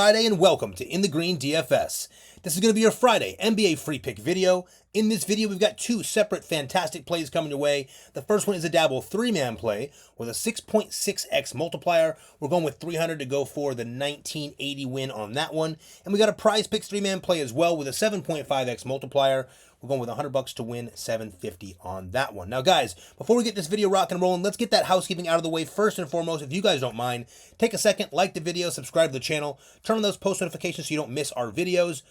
Friday and welcome to In the Green DFS. This is going to be your Friday NBA free pick video. In this video, we've got two separate fantastic plays coming your way. The first one is a Dabble 3-man play with a 6.6x multiplier. We're going with 300 to go for the 1980 win on that one. And we got a Prizepicks 3-man play as well with a 7.5x multiplier. We're going with $100 to win $750 on that one. Now, guys, before we get this video rocking and rolling, let's get that housekeeping out of the way first and foremost. If you guys don't mind, take a second, like the video, subscribe to the channel, turn on those post notifications so you don't miss our videos.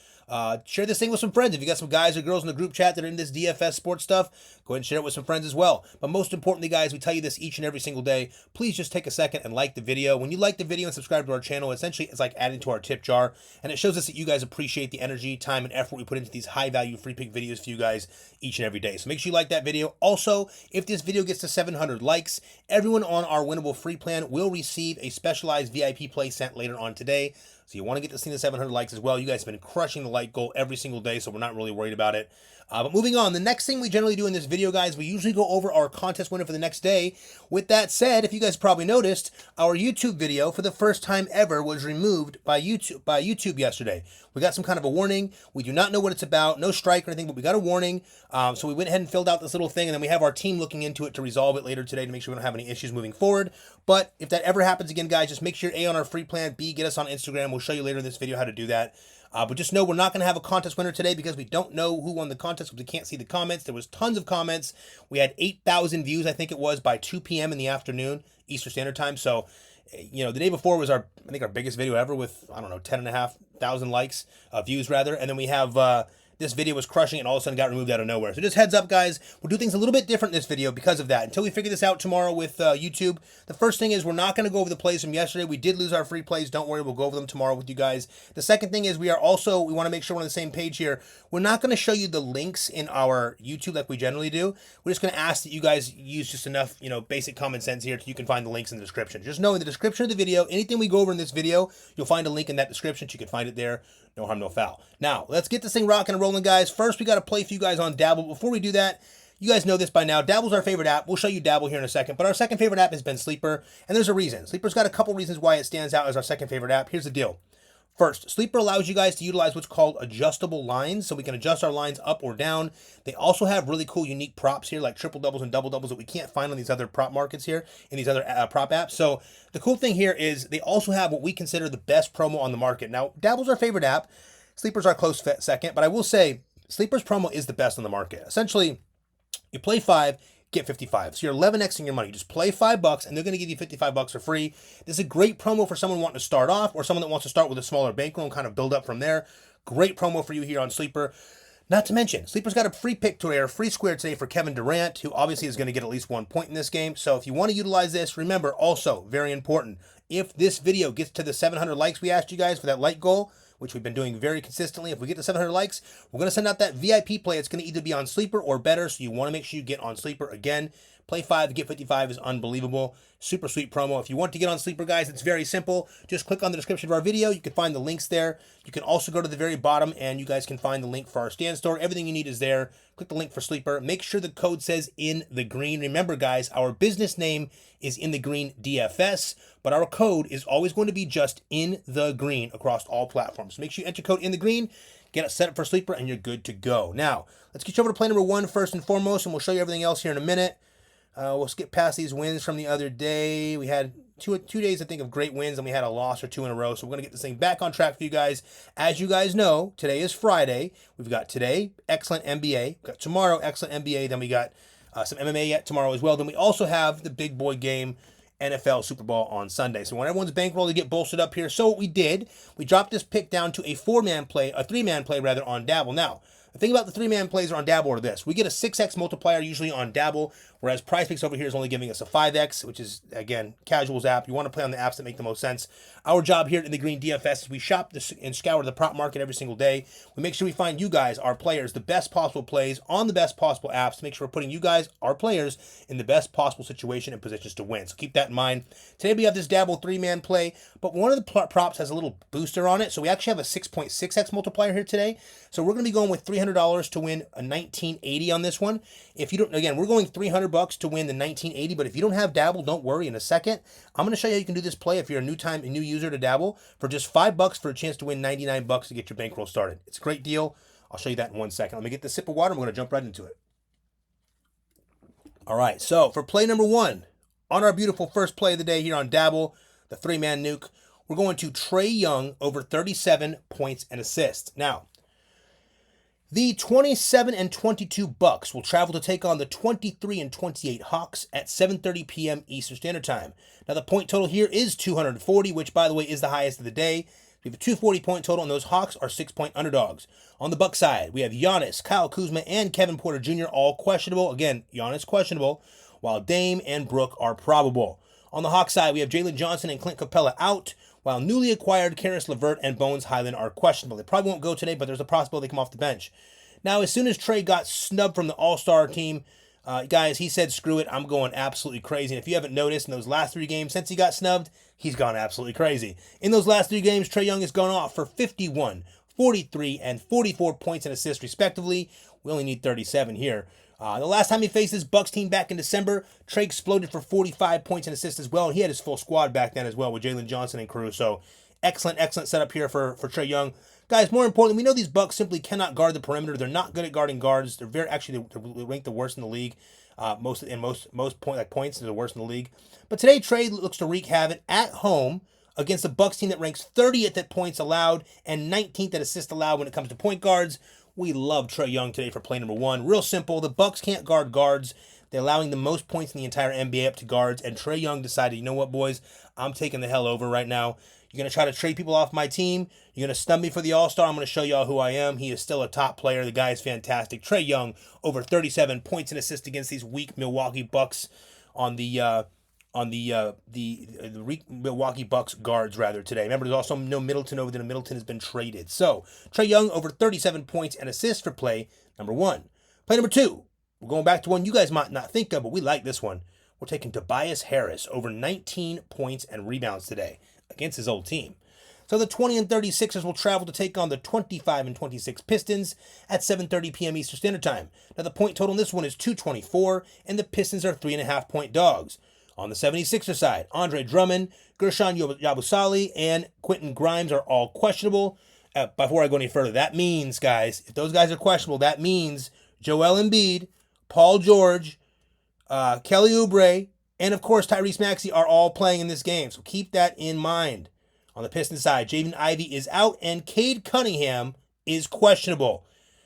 Share this thing with some friends. If you got some guys or girls in the group chat that are in this DFS sports stuff, go ahead and share it with some friends as well. But most importantly, guys, we tell you this each and every single day. Please just take a second and like the video. When you like the video and subscribe to our channel, essentially it's like adding to our tip jar, and it shows us that you guys appreciate the energy, time, and effort we put into these high-value free pick videos for you guys each and every day. So make sure you like that video. Also, if this video gets to 700 likes, everyone on our winnable free plan will receive a specialized VIP play sent later on today. So you want to get this thing to 700 likes as well. You guys have been crushing the like goal every single day, so we're not really worried about it. But moving on, the next thing we generally do in this video, guys, we usually go over our contest winner for the next day. With that said, if you guys probably noticed, our YouTube video for the first time ever was removed by YouTube yesterday. We got some kind of a warning. We do not know what it's about. No strike or anything, but we got a warning. So we went ahead and filled out this little thing, and then we have our team looking into it to resolve it later today to make sure we don't have any issues moving forward. But if that ever happens again, guys, just make sure A, on our free plan, B, get us on Instagram. We'll show you later in this video how to do that. But just know we're not going to have a contest winner today because we don't know who won the contest because we can't see the comments. There was tons of comments. We had 8,000 views, I think it was, by 2 p.m. in the afternoon, Eastern Standard Time. So, you know, the day before was I think our biggest video ever with, I don't know, 10,500 likes, views rather. And then we have, this video was crushing and all of a sudden got removed out of nowhere. So just heads up, guys, we'll do things a little bit different in this video because of that. Until we figure this out tomorrow with YouTube, the first thing is we're not going to go over the plays from yesterday. We did lose our free plays. Don't worry, we'll go over them tomorrow with you guys. The second thing is we want to make sure we're on the same page here. We're not going to show you the links in our YouTube like we generally do. We're just going to ask that you guys use just enough, you know, basic common sense here so you can find the links in the description. Just know in the description of the video, anything we go over in this video, you'll find a link in that description so you can find it there. No harm, no foul. Now, let's get this thing rocking and rolling, guys. First, we got to play for you guys on Dabble. Before we do that, you guys know this by now. Dabble's our favorite app. We'll show you Dabble here in a second. But our second favorite app has been Sleeper, and there's a reason. Sleeper's got a couple reasons why it stands out as our second favorite app. Here's the deal. First, Sleeper allows you guys to utilize what's called adjustable lines, so we can adjust our lines up or down. They also have really cool, unique props here, like triple doubles and double doubles that we can't find on these other prop markets here, in these other prop apps. So the cool thing here is they also have what we consider the best promo on the market. Now, Dabble's our favorite app. Sleeper's our close second, but I will say Sleeper's promo is the best on the market. Essentially, you play 5, get 55. So you're 11xing your money. You just play $5 and they're going to give you $55 for free. This is a great promo for someone wanting to start off or someone that wants to start with a smaller bankroll and kind of build up from there. Great promo for you here on Sleeper. Not to mention, Sleeper's got a free pick today, or a free square today for Kevin Durant, who obviously is going to get at least 1 point in this game. So if you want to utilize this, remember also, very important, if this video gets to the 700 likes we asked you guys for that like goal, which we've been doing very consistently. If we get to 700 likes, we're going to send out that VIP play. It's going to either be on Sleeper or better, so you want to make sure you get on Sleeper. Again, play 5, get 55 is unbelievable. Super sweet promo. If you want to get on Sleeper, guys, it's very simple. Just click on the description of our video. You can find the links there. You can also go to the very bottom, and you guys can find the link for our stand store. Everything you need is there. Click the link for Sleeper. Make sure the code says In the Green. Remember, guys, our business name is In the Green DFS, but our code is always going to be just In the Green across all platforms. So make sure you enter code In the Green, get it set up for Sleeper, and you're good to go. Now, let's get you over to play number 1 first and foremost, and we'll show you everything else here in a minute. We'll skip past these wins from the other day. We had two days, I think, of great wins, and we had a loss or 2 in a row. So we're going to get this thing back on track for you guys. As you guys know, today is Friday. We've got today, excellent NBA. We've got tomorrow, excellent NBA. Then we got some MMA yet tomorrow as well. Then we also have the big boy game, NFL Super Bowl on Sunday. So when everyone's bankroll to get bolstered up here. So what we did, we dropped this pick down to a 3-man play rather on Dabble. Now, the thing about the 3-man plays on Dabble are this. We get a 6x multiplier usually on Dabble, whereas Prizepicks over here is only giving us a 5x, which is, again, casuals app. You want to play on the apps that make the most sense. Our job here in the Green DFS is we shop this and scour the prop market every single day. We make sure we find you guys, our players, the best possible plays on the best possible apps to make sure we're putting you guys, our players, in the best possible situation and positions to win. So keep that in mind. Today we have this Dabble 3-man play, but one of the props has a little booster on it. So we actually have a 6.6x multiplier here today. So we're going to be going with $300 to win a 1980 on this one. If you don't, again, we're going 300 $300 to win the 1980. But if you don't have Dabble, don't worry. In a second, I'm going to show you how you can do this play if you're a new user to Dabble for just $5 for a chance to win $99 to get your bankroll started. It's a great deal. I'll show you that in 1 second. Let me get the sip of water. I'm going to jump right into it. All right, so for play number 1, on our beautiful first play of the day here on Dabble, the 3-man nuke, we're going to Trae Young over 37 points and assists. Now, the 27 and 22 Bucks will travel to take on the 23 and 28 Hawks at 7:30 p.m. Eastern Standard Time. Now, the point total here is 240, which, by the way, is the highest of the day. We have a 240 point total, and those Hawks are 6-point underdogs. On the Bucks side, we have Giannis, Kyle Kuzma, and Kevin Porter Jr. all questionable. Again, Giannis questionable, while Dame and Brook are probable. On the Hawks side, we have Jalen Johnson and Clint Capella out, while newly acquired Karis LeVert and Bones Highland are questionable. They probably won't go today, but there's a possibility they come off the bench. Now, as soon as Trae got snubbed from the All-Star team, guys, he said, screw it, I'm going absolutely crazy. And if you haven't noticed, in those last 3 games since he got snubbed, he's gone absolutely crazy. In those last 3 games, Trae Young has gone off for 51, 43, and 44 points and assists, respectively. We only need 37 here. The last time he faced this Bucks team back in December, Trae exploded for 45 points and assists as well, and he had his full squad back then as well with Jalen Johnson and crew. So excellent setup here for Trae Young. Guys, more importantly, we know these Bucks simply cannot guard the perimeter. They're not good at guarding guards. They're ranked the worst in the league. Most points, they're the worst in the league. But today, Trae looks to wreak havoc at home against a Bucks team that ranks 30th at points allowed and 19th at assists allowed when it comes to point guards. We love Trae Young today for play number 1. Real simple. The Bucks can't guard guards. They're allowing the most points in the entire NBA up to guards. And Trae Young decided, you know what, boys? I'm taking the hell over right now. You're going to try to trade people off my team. You're going to snub me for the All-Star. I'm going to show y'all who I am. He is still a top player. The guy is fantastic. Trae Young over 37 points and assists against these weak Milwaukee Bucks on the Milwaukee Bucks guards rather today. Remember, there's also no Middleton over there. Middleton has been traded. So Trae Young over 37 points and assists for play number 1. Play number 2. We're going back to one you guys might not think of, but we like this one. We're taking Tobias Harris over 19 points and rebounds today against his old team. So the 20 and 36ers will travel to take on the 25 and 26 Pistons at 7:30 p.m. Eastern Standard Time. Now the point total in this one is 224, and the Pistons are 3.5 point dogs. On the 76ers side, Andre Drummond, Gershon Yabusele, and Quentin Grimes are all questionable. Before I go any further, that means, guys, if those guys are questionable, that means Joel Embiid, Paul George, Kelly Oubre, and, of course, Tyrese Maxey are all playing in this game. So keep that in mind. On the Pistons side, Jaden Ivey is out, and Cade Cunningham is questionable.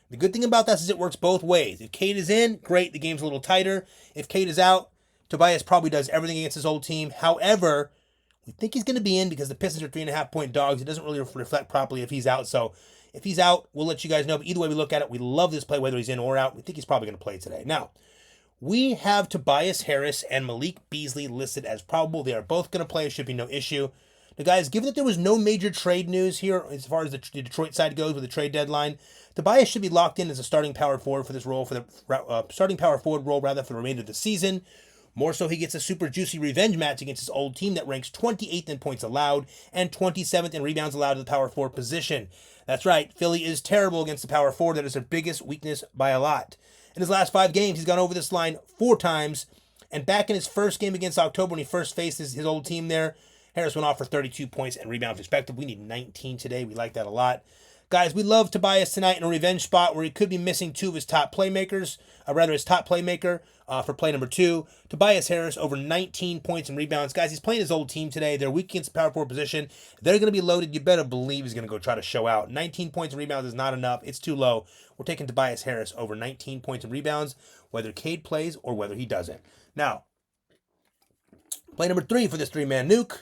The good thing about this is it works both ways. If Cade is in, great, the game's a little tighter. If Cade is out, Tobias probably does everything against his old team. However, we think he's going to be in because the Pistons are 3.5 point dogs. It doesn't really reflect properly if he's out. So if he's out, we'll let you guys know. But either way we look at it, we love this play, whether he's in or out. We think he's probably going to play today. Now, we have Tobias Harris and Malik Beasley listed as probable. They are both going to play. It should be no issue. Now, guys, given that there was no major trade news here as far as the Detroit side goes with the trade deadline, Tobias should be locked in as a starting power forward for this role, for the starting power forward role rather for the remainder of the season. More so, he gets a super juicy revenge match against his old team that ranks 28th in points allowed and 27th in rebounds allowed to the power forward position. That's right, Philly is terrible against the power forward. That is their biggest weakness by a lot. In his last 5 games, he's gone over this line 4 times. And back in his first game against October, when he first faced his old team there, Harris went off for 32 points and rebounds respectively. We need 19 today. We like that a lot. Guys, we love Tobias tonight in a revenge spot where he could be missing 2 of his top playmakers, his top playmaker for play number 2. Tobias Harris over 19 points and rebounds. Guys, he's playing his old team today. They're weak against the power forward position. They're going to be loaded. You better believe he's going to go try to show out. 19 points and rebounds is not enough. It's too low. We're taking Tobias Harris over 19 points and rebounds, whether Cade plays or whether he doesn't. Now, play number 3 for this 3-man nuke.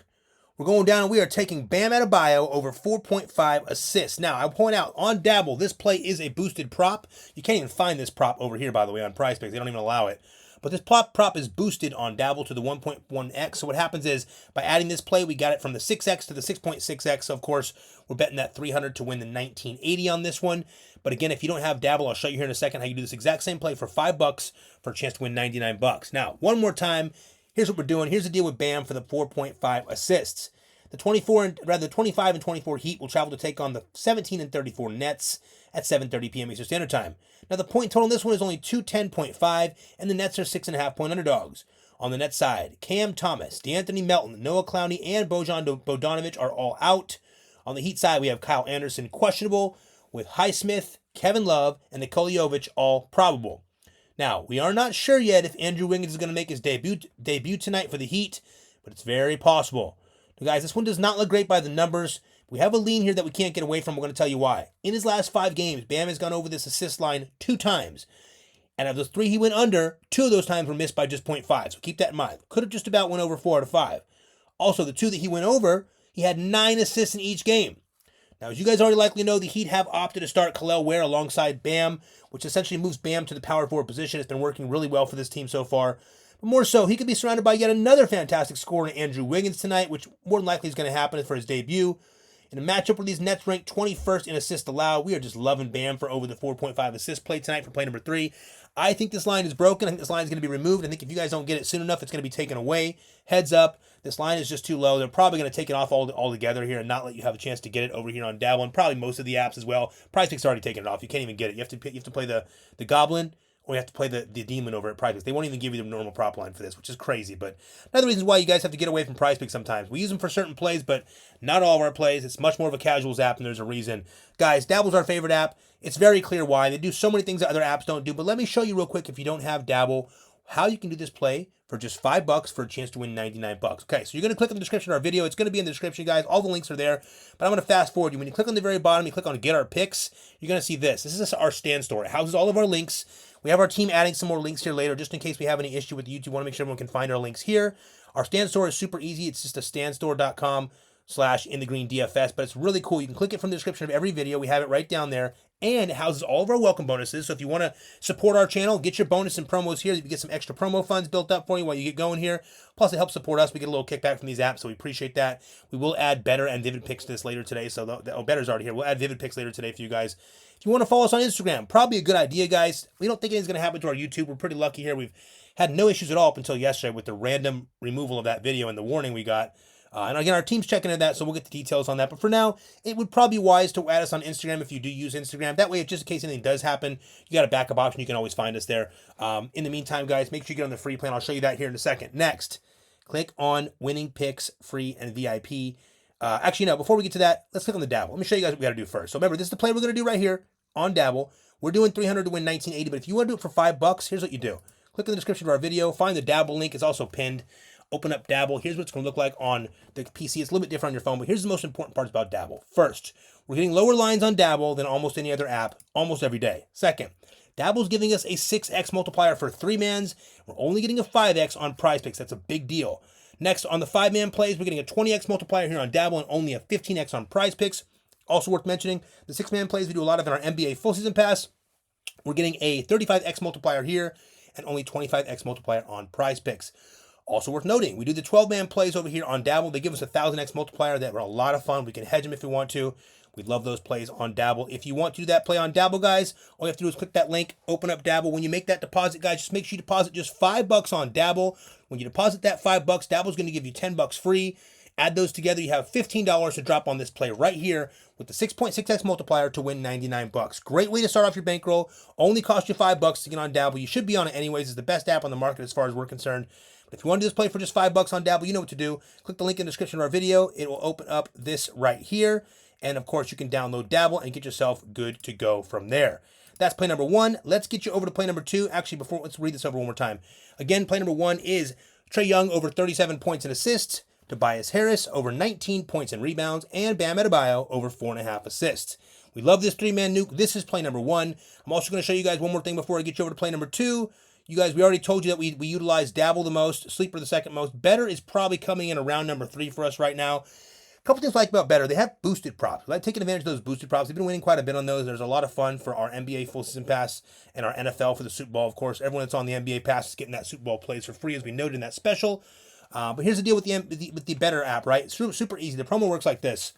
We're going down and we are taking Bam Adebayo over 4.5 assists. Now, I'll point out, on Dabble, this play is a boosted prop. You can't even find this prop over here, by the way, on Prizepicks. They don't even allow it. But this prop is boosted on Dabble to the 1.1x. So what happens is, by adding this play, we got it from the 6x to the 6.6x. So, of course, we're betting that 300 to win the 1980 on this one. But again, if you don't have Dabble, I'll show you here in a second how you do this exact same play for $5 for a chance to win $99. Now, one more time. Here's what we're doing. Here's the deal with Bam for the 4.5 assists. The 25 and 24 Heat will travel to take on the 17 and 34 Nets at 7:30 p.m. Eastern Standard Time. Now the point total in this one is only 210.5, and the Nets are 6.5-point underdogs. On the Nets side, Cam Thomas, DeAnthony Melton, Noah Clowney, and Bojan Bogdanovic are all out. On the Heat side, we have Kyle Anderson questionable, with Highsmith, Kevin Love, and Nikola Jovic all probable. Now, we are not sure yet if Andrew Wiggins is going to make his debut tonight for the Heat, but it's very possible. Now, guys, this one does not look great by the numbers. We have a lean here that we can't get away from. We're going to tell you why. In his last 5 games, Bam has gone over this assist line 2 times. And of those 3 he went under, 2 of those times were missed by just 0.5. So keep that in mind. Could have just about went over 4 out of 5. Also, the 2 that he went over, he had 9 assists in each game. Now, as you guys already likely know, the Heat have opted to start Kel'el Ware alongside Bam, which essentially moves Bam to the power forward position. It's been working really well for this team so far. But more so, he could be surrounded by yet another fantastic scorer in Andrew Wiggins tonight, which more than likely is going to happen for his debut. In a matchup where these Nets rank 21st in assists allowed, we are just loving Bam for over the 4.5 assist play tonight for play number 3. I think this line is broken. I think this line is going to be removed. I think if you guys don't get it soon enough, it's going to be taken away. Heads up, this line is just too low. They're probably going to take it off altogether here and not let you have a chance to get it over here on Dabble, and probably most of the apps as well. Prizepicks already taken it off. You can't even get it. You have to play the Goblin, or you have to play the Demon over at Prizepicks. They won't even give you the normal prop line for this, which is crazy. But another reason why you guys have to get away from Prizepicks sometimes. We use them for certain plays, but not all of our plays. It's much more of a casuals app, and there's a reason. Guys, Dabble's our favorite app. It's very clear why. They do so many things that other apps don't do. But let me show you real quick, if you don't have Dabble, how you can do this play for just $5 for a chance to win $99. Okay, so you're going to click on the description of our video. It's going to be in the description, guys. All the links are there. But I'm going to fast forward you. When you click on the very bottom, you click on Get Our Picks, you're going to see this. This is our stand store. It houses all of our links. We have our team adding some more links here later, just in case we have any issue with YouTube. We want to make sure everyone can find our links here. Our stand store is super easy. It's just a standstore.com/InTheGreenDFS, but it's really cool. You can click it from the description of every video. We have it right down there, and it houses all of our welcome bonuses. So if you want to support our channel, get your bonus and promos here. You get some extra promo funds built up for you while you get going here. Plus, it helps support us. We get a little kickback from these apps, so we appreciate that. We will add Better and Vivid Picks to this later today. So Better's already here. We'll add Vivid Picks later today for you guys. If you want to follow us on Instagram, probably a good idea, guys. We don't think anything's going to happen to our YouTube. We're pretty lucky here. We've had no issues at all up until yesterday with the random removal of that video and the warning we got. And again, our team's checking into that, so we'll get the details on that. But for now, it would probably be wise to add us on Instagram if you do use Instagram. That way, if just in case anything does happen, you got a backup option. You can always find us there. In the meantime, guys, make sure you get on the free plan. I'll show you that here in a second. Next, click on Winning Picks, Free, and VIP. Actually, no, before we get to that, let's click on the Dabble. Let me show you guys what we got to do first. So remember, this is the play we're going to do right here on Dabble. We're doing 300 to win 1980, but if you want to do it for $5, here's what you do. Click in the description of our video. Find the Dabble link. It's also pinned. Open up Dabble. Here's what it's going to look like on the PC. It's a little bit different on your phone, but here's the most important parts about Dabble. First, we're getting lower lines on Dabble than almost any other app almost every day. Second, Dabble's giving us a 6x multiplier for 3-mans. We're only getting a 5x on Prizepicks. That's a big deal. Next, on the 5-man plays, we're getting a 20x multiplier here on Dabble and only a 15x on Prizepicks. Also worth mentioning, the 6-man plays we do a lot of in our NBA full season pass. We're getting a 35x multiplier here and only 25x multiplier on Prizepicks. Also worth noting, we do the 12-man plays over here on Dabble. They give us a 1000x multiplier that are a lot of fun. We can hedge them if we want to. We love those plays on Dabble. If you want to do that play on Dabble, guys, all you have to do is click that link, open up Dabble. When you make that deposit, guys, just make sure you deposit just $5 on Dabble. When you deposit that $5, Dabble's going to give you $10 free. Add those together, you have $15 to drop on this play right here with the 6.6x multiplier to win $99. Great way to start off your bankroll. Only cost you $5 to get on Dabble. You should be on it anyways. It's the best app on the market as far as we're concerned. But if you want to do this play for just $5 on Dabble, you know what to do. Click the link in the description of our video. It will open up this right here. And of course, you can download Dabble and get yourself good to go from there. That's play number 1. Let's get you over to play number 2. Actually, let's read this over one more time. Again, play number 1 is Trae Young over 37 points and assists. Tobias Harris over 19 points and rebounds, and Bam Adebayo over 4.5 assists. We love this 3-man nuke. This is play number 1. I'm also going to show you guys one more thing before I get you over to play number 2. You guys, we already told you that we utilize Dabble the most, Sleeper the second most. Better is probably coming in around number 3 for us right now. A couple things I like about Better. They have boosted props. I like taking advantage of those boosted props. They've been winning quite a bit on those. There's a lot of fun for our NBA full season pass and our NFL for the Super Bowl. Of course, everyone that's on the NBA pass is getting that Super Bowl plays for free, as we noted in that special. But here's the deal with the Better app, right? It's super easy. The promo works like this.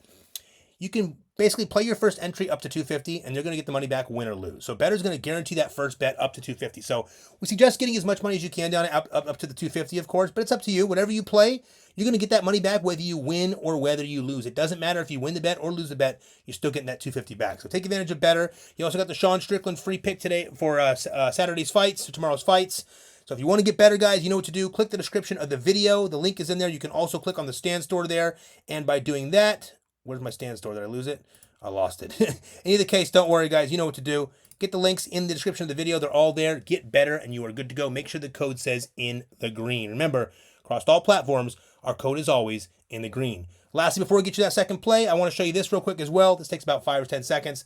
You can basically play your first entry up to 250, and you're going to get the money back, win or lose. So bettor's going to guarantee that first bet up to 250. So we suggest getting as much money as you can down up to the 250, of course, but it's up to you. Whatever you play, you're going to get that money back whether you win or whether you lose. It doesn't matter if you win the bet or lose the bet, you're still getting that 250 back. So take advantage of bettor. You also got the Sean Strickland free pick today for Saturday's fights, tomorrow's fights. So if you want to get better, guys, you know what to do. Click the description of the video. The link is in there. You can also click on the stand store there. And by doing that, where's my stand store? Did I lose it? I lost it. In either case, don't worry, guys. You know what to do. Get the links in the description of the video. They're all there. Get better, and you are good to go. Make sure the code says in the green. Remember, across all platforms, our code is always in the green. Lastly, before we get you that second play, I want to show you this real quick as well. This takes about 5 or 10 seconds.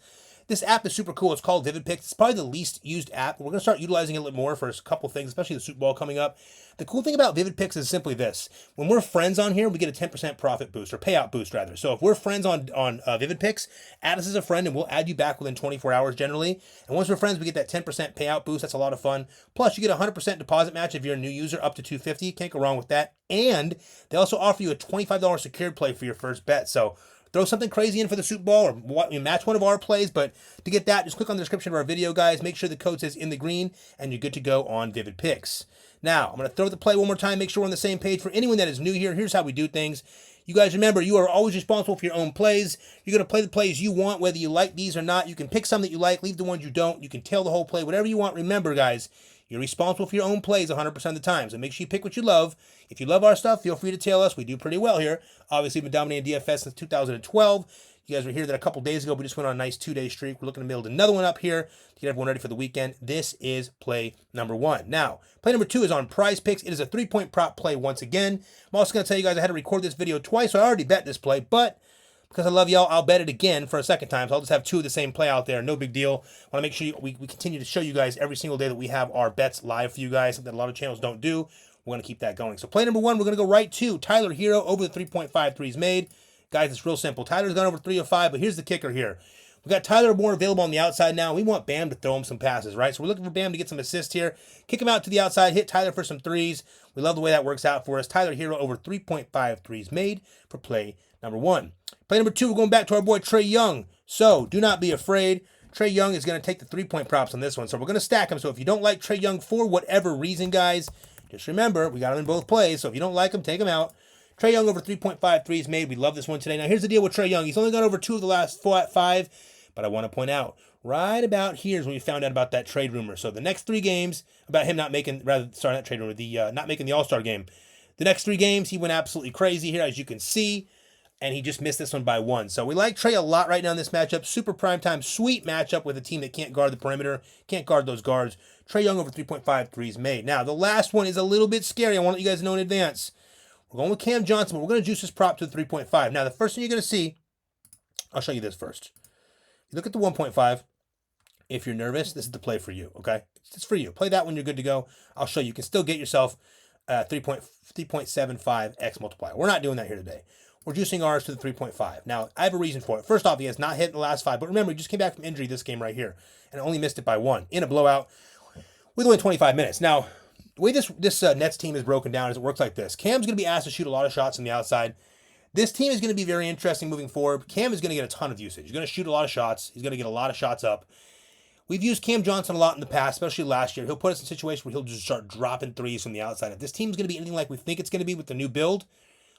This app is super cool. It's called Prizepicks. It's probably the least used app. We're going to start utilizing it a little more for a couple things, especially the Super Bowl coming up. The cool thing about Prizepicks is simply this. When we're friends on here, we get a 10% profit boost, or payout boost, rather. So if we're friends on Prizepicks, add us as a friend, and we'll add you back within 24 hours generally. And once we're friends, we get that 10% payout boost. That's a lot of fun. Plus, you get a 100% deposit match if you're a new user, up to $250. Can't go wrong with that. And they also offer you a $25 secured play for your first bet. So throw something crazy in for the Super Bowl, or match one of our plays. But to get that, just click on the description of our video, guys. Make sure the code says in the green, and you're good to go on Prizepicks. Now, I'm going to throw the play one more time. Make sure we're on the same page. For anyone that is new here, here's how we do things. You guys remember, you are always responsible for your own plays. You're going to play the plays you want, whether you like these or not. You can pick some that you like, leave the ones you don't. You can tail the whole play, whatever you want. Remember, guys, you're responsible for your own plays 100% of the time. So make sure you pick what you love. If you love our stuff, feel free to tail us. We do pretty well here. Obviously, we've been dominating DFS since 2012. You guys were here that a couple days ago. We just went on a nice 2-day streak. We're looking to build another one up here to get everyone ready for the weekend. This is play number 1. Now, play number 2 is on Prizepicks. It is a 3-point prop play once again. I'm also going to tell you guys I had to record this video twice, so I already bet this play, but because I love y'all, I'll bet it again for a second time. So I'll just have 2 of the same play out there. No big deal. I want to make sure we continue to show you guys every single day that we have our bets live for you guys, something that a lot of channels don't do. We're going to keep that going. So play number 1, we're going to go right to Tyler Hero over the 3.5 threes made. Guys, it's real simple. Tyler's gone over 3 of 5, but here's the kicker here. We've got Tyler Moore available on the outside now. We want Bam to throw him some passes, right? So we're looking for Bam to get some assists here. Kick him out to the outside, hit Tyler for some threes. We love the way that works out for us. Tyler Hero over 3.5 threes made for play number 1. Play number 2, we're going back to our boy Trae Young. So do not be afraid. Trae Young is going to take the 3-point props on this one. So we're going to stack him. So if you don't like Trae Young for whatever reason, guys, just remember, we got him in both plays. So if you don't like him, take him out. Trae Young over 3.5 threes made. We love this one today. Now, here's the deal with Trae Young. He's only gone over 2 of the last 5, but I want to point out, right about here is when we found out about that trade rumor. So the next 3 games, about him not making, not trade rumor, not making the All-Star game. The next 3 games, he went absolutely crazy here, as you can see, and he just missed this one by 1. So we like Trae a lot right now in this matchup. Super primetime, sweet matchup with a team that can't guard the perimeter, can't guard those guards. Trae Young over 3.5 threes made. Now, the last one is a little bit scary. I want to let you guys know in advance. We're going with Cam Johnson, but we're going to juice this prop to the 3.5. Now, the first thing you're going to see, I'll show you this first. You look at the 1.5. If you're nervous, this is the play for you, okay? It's for you. Play that when you're good to go. I'll show you. You can still get yourself 3.75x multiplier. We're not doing that here today. We're juicing ours to the 3.5. Now, I have a reason for it. First off, he has not hit the last 5, but remember, he just came back from injury this game right here and only missed it by 1 in a blowout with only 25 minutes. Now, the way this Nets team is broken down is it works like this. Cam's going to be asked to shoot a lot of shots from the outside. This team is going to be very interesting moving forward. Cam is going to get a ton of usage. He's going to shoot a lot of shots. He's going to get a lot of shots up. We've used Cam Johnson a lot in the past, especially last year. He'll put us in situations where he'll just start dropping threes from the outside. If this team's going to be anything like we think it's going to be with the new build,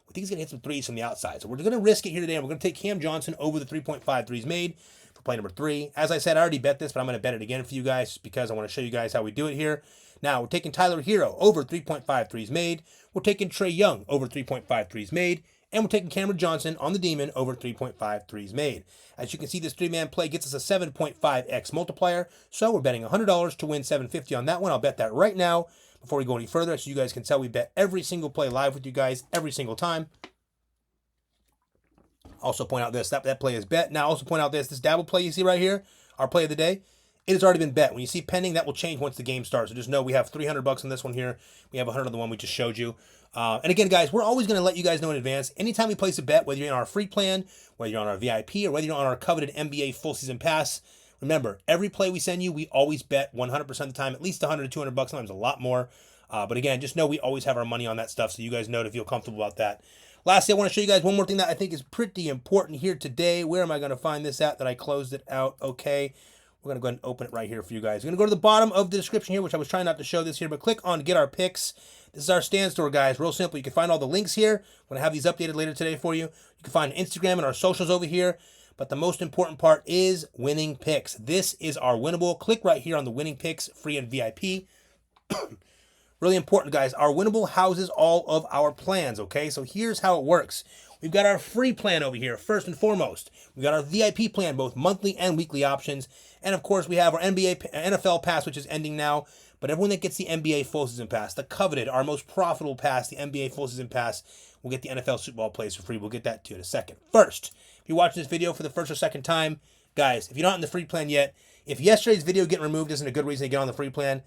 we think he's going to hit some threes from the outside. So we're going to risk it here today, and we're going to take Cam Johnson over the 3.5 threes made for play number 3. As I said, I already bet this, but I'm going to bet it again for you guys just because I want to show you guys how we do it here. Now, we're taking Tyler Hero over 3.5 threes made. We're taking Trae Young over 3.5 threes made. And we're taking Cameron Johnson on the Demon over 3.5 threes made. As you can see, this 3-man play gets us a 7.5x multiplier. So we're betting $100 to win $750 on that one. I'll bet that right now before we go any further. So you guys can tell we bet every single play live with you guys every single time. Also point out this, that play is bet. Now also point out this dabble play you see right here, our play of the day. It has already been bet. When you see pending, that will change once the game starts. So just know we have $300 on this one here. We have $100 on the one we just showed you. And again, guys, we're always going to let you guys know in advance. Anytime we place a bet, whether you're in our free plan, whether you're on our VIP, or whether you're on our coveted NBA full season pass, remember, every play we send you, we always bet 100% of the time, at least $100 to $200, sometimes a lot more. But again, just know we always have our money on that stuff, so you guys know to feel comfortable about that. Lastly, I want to show you guys one more thing that I think is pretty important here today. Where am I going to find this at that I closed it out? Okay. We're going to go ahead and open it right here for you guys. We're going to go to the bottom of the description here, which I was trying not to show this here, but click on Get Our Picks. This is our stand store, guys. Real simple. You can find all the links here. I'm going to have these updated later today for you. You can find Instagram and our socials over here. But the most important part is winning picks. This is our winnable. Click right here on the winning picks, free and VIP. Really important, guys. Our winnable houses all of our plans, okay? So here's how it works. We've got our free plan over here, first and foremost. We've got our VIP plan, both monthly and weekly options. And, of course, we have our NFL pass, which is ending now. But everyone that gets the NBA full season pass, the coveted, our most profitable pass, the NBA full season pass, will get the NFL Super Bowl plays for free. We'll get that to you in a second. First, if you're watching this video for the first or second time, guys, if you're not in the free plan yet, if yesterday's video getting removed isn't a good reason to get on the free plan,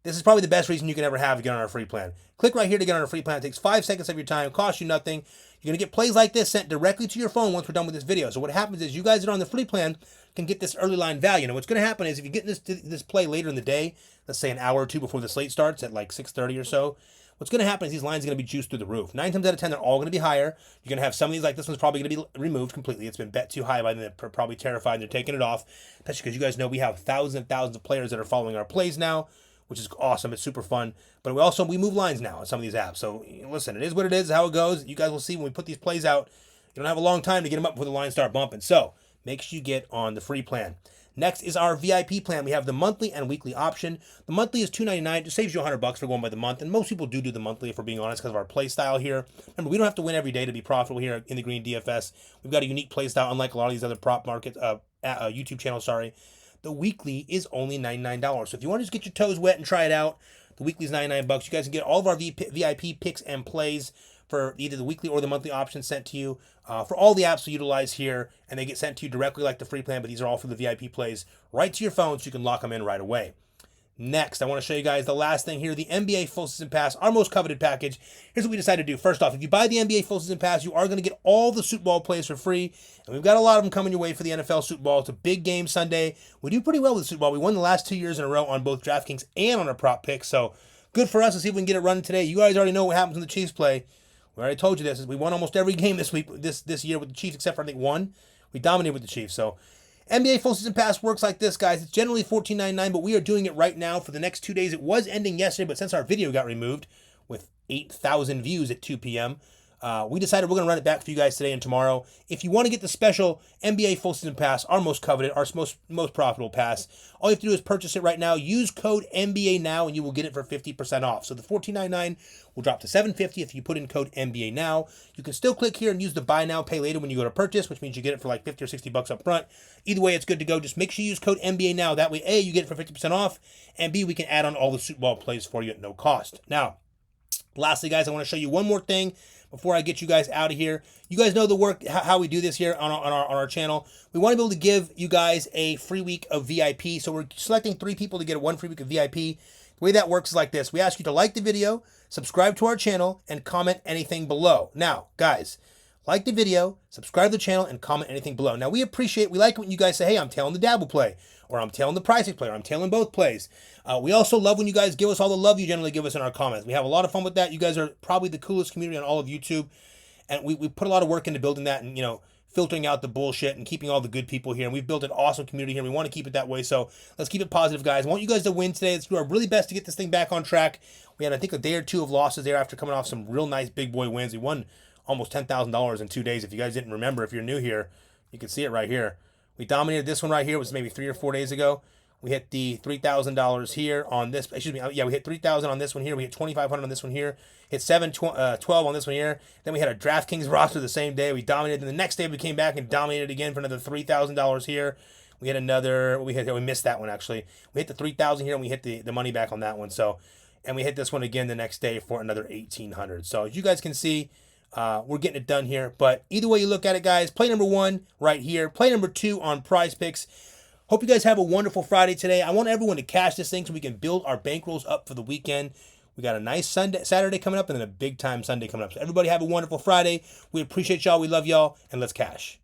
this is probably the best reason you can ever have to get on our free plan. Click right here to get on our free plan. It takes 5 seconds of your time, costs you nothing. You're going to get plays like this sent directly to your phone once we're done with this video. So what happens is you guys that are on the free plan can get this early line value. Now what's going to happen is if you get this play later in the day, let's say an hour or two before the slate starts at like 6:30 or so, what's going to happen is these lines are going to be juiced through the roof. 9 times out of 10, they're all going to be higher. You're going to have some of these, like this one's probably going to be removed completely. It's been bet too high by them. They're probably terrified and they're taking it off. That's because you guys know we have thousands and thousands of players that are following our plays now, which is awesome. It's super fun. But we move lines now on some of these apps. So listen, it is what it is, how it goes. You guys will see when we put these plays out. You don't have a long time to get them up before the lines start bumping. So make sure you get on the free plan. Next is our VIP plan. We have the monthly and weekly option. The monthly is $2.99. It saves you $100 for going by the month. And most people do the monthly, if we're being honest, because of our play style here. Remember, we don't have to win every day to be profitable here in the Green DFS. We've got a unique play style, unlike a lot of these other prop markets, YouTube channels, sorry. The weekly is only $99. So if you want to just get your toes wet and try it out, the weekly is $99. You guys can get all of our VIP picks and plays for either the weekly or the monthly options sent to you for all the apps we utilize here, and they get sent to you directly like the free plan, but these are all for the VIP plays right to your phone so you can lock them in right away. Next, I want to show you guys the last thing here, the NBA Full Season Pass, our most coveted package. Here's what we decided to do. First off, if you buy the NBA Full Season Pass, you are going to get all the Super Bowl plays for free, and we've got a lot of them coming your way for the NFL Super Bowl. It's a big game Sunday. We do pretty well with the Super Bowl. We won the last 2 years in a row on both DraftKings and on our prop picks, so good for us. Let's see if we can get it running today. You guys already know what happens when the Chiefs play. We already told you this. We won almost every game this week, this year with the Chiefs, except for I think one. We dominated with the Chiefs, so NBA Full Season Pass works like this, guys. It's generally $14.99, but we are doing it right now for the next 2 days. It was ending yesterday, but since our video got removed with 8,000 views at 2 p.m., we decided we're going to run it back for you guys today and tomorrow. If you want to get the special NBA Full Season Pass, our most coveted, our most profitable pass, all you have to do is purchase it right now. Use code NBA now, and you will get it for 50% off. So the $14.99 will drop to $7.50 if you put in code NBA now. You can still click here and use the buy now, pay later when you go to purchase, which means you get it for like 50 or 60 bucks up front. Either way, it's good to go. Just make sure you use code NBA now. That way, A, you get it for 50% off, and B, we can add on all the Super Bowl plays for you at no cost. Now, lastly, guys, I want to show you one more thing before I get you guys out of here. You guys know the work, how we do this here on our channel. We want to be able to give you guys a free week of VIP. So we're selecting 3 people to get 1 free week of VIP. The way that works is like this. We ask you to like the video, subscribe to our channel, and comment anything below. Now, guys, like the video, subscribe to the channel, and comment anything below. Now, we like it when you guys say, hey, I'm tailing the Dabble play, or I'm tailing the Prizepicks play, or I'm tailing both plays. We also love when you guys give us all the love you generally give us in our comments. We have a lot of fun with that. You guys are probably the coolest community on all of YouTube, and we put a lot of work into building that and, filtering out the bullshit and keeping all the good people here. And we've built an awesome community here. We want to keep it that way, so let's keep it positive, guys. I want you guys to win today. Let's do our really best to get this thing back on track. We had, I think, a day or two of losses there after coming off some real nice big boy wins. We won almost $10,000 in 2 days. If you guys didn't remember, if you're new here, you can see it right here. We dominated this one right here. It was maybe 3 or 4 days ago. We hit the $3,000 here on this. Excuse me. Yeah, we hit $3,000 on this one here. We hit $2,500 on this one here. Hit $712 on this one here. Then we had a DraftKings roster the same day. We dominated. Then the next day we came back and dominated again for another $3,000 here. We had another. We missed that one actually. We hit the $3,000 here and we hit the money back on that one. So, and we hit this one again the next day for another $1,800. So as you guys can see, we're getting it done here. But either way you look at it, guys, play number 1 right here. Play number 2 on Prizepicks. Hope you guys have a wonderful Friday today. I want everyone to cash this thing so we can build our bankrolls up for the weekend. We got a nice Saturday coming up and then a big time Sunday coming up. So everybody have a wonderful Friday. We appreciate y'all. We love y'all. And let's cash.